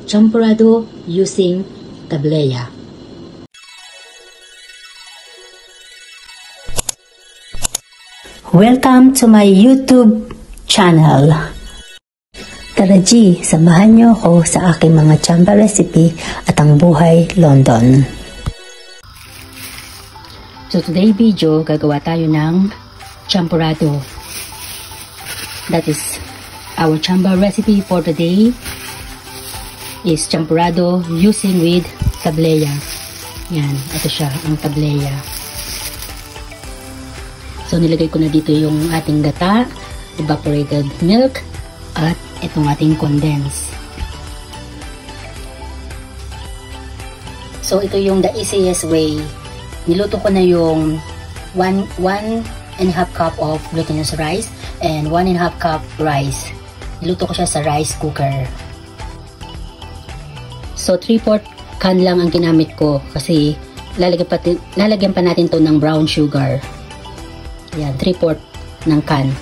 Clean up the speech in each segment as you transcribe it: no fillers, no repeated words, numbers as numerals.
champurrado using tableya. Welcome to my YouTube channel. Tara G, samahan niyo ako sa aking mga chamba recipe at ang buhay London. So today video, gagawa tayo ng champurrado. That is our chamba recipe for today is champurrado using with tableya. Yan, ito siya ang tableya. So, nilagay ko na dito yung ating gata, evaporated milk, at itong ating condense. So, ito yung the easiest way. Niluto ko na yung 1.5 cup of glutinous rice and 1.5 cup rice. Niluto ko siya sa rice cooker. So, 3/4 can lang ang ginamit ko kasi lalagyan pa natin to ng brown sugar. Yan, 3/4 ng can.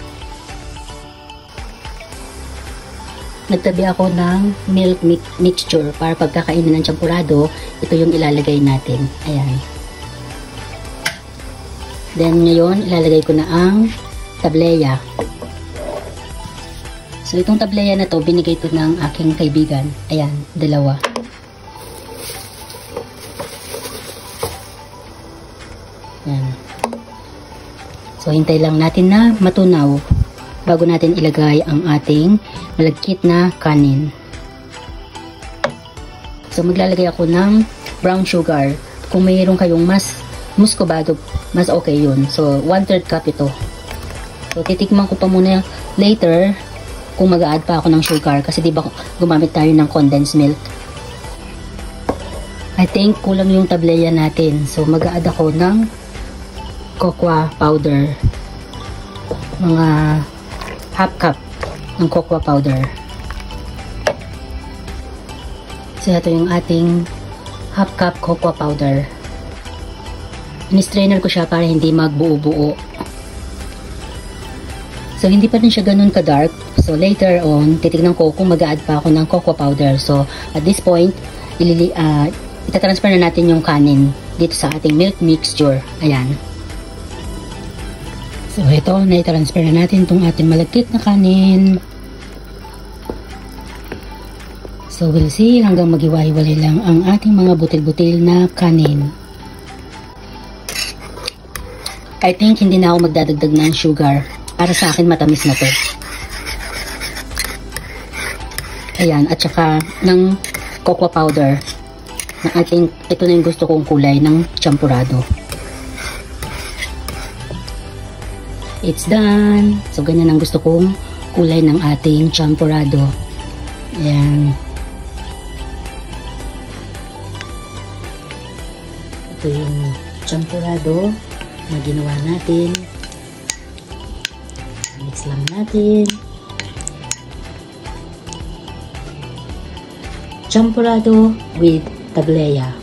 Nagtabi ako ng milk mixture para pagkakainin ng champurrado, ito yung ilalagay natin. Ayan. Then ngayon, ilalagay ko na ang tableya. So itong tableya na to, binigay to ng aking kaibigan. Ayan, dalawa. Ayan. So, hintay lang natin na matunaw bago natin ilagay ang ating malagkit na kanin. So, maglalagay ako ng brown sugar. Kung mayroon kayong mas muscovado, mas okay yun. So, 1/3 cup ito. So, titikman ko pa muna later kung mag-a-add pa ako ng sugar kasi diba gumamit tayo ng condensed milk. I think kulang yung tableya natin. So, mag-a-add ako ng cocoa powder, mga half cup ng cocoa powder. So ito yung ating half cup cocoa powder. In-strainer ko siya para hindi magbuo-buo. So hindi pa rin siya ganun ka-dark. So later on, titignan ko kung mag-a-add pa ako ng cocoa powder. So at this point, itatransfer na natin yung kanin dito sa ating milk mixture. Ayan. So, ito, na-transfer na natin itong ating malagkit na kanin. So, we'll see hanggang maghiwa-hiwalay lang ang ating mga butil-butil na kanin. I think hindi na ako magdadagdag ng sugar. Para sa akin, matamis na to. Ayan, at saka ng cocoa powder. Na I think ito na yung gusto kong kulay ng champurrado. It's done. So, ganyan ang gusto kong kulay ng ating champurrado. Ayan. Ito yung champurrado na ginawa natin. Mix lang natin. Champurrado with tableya.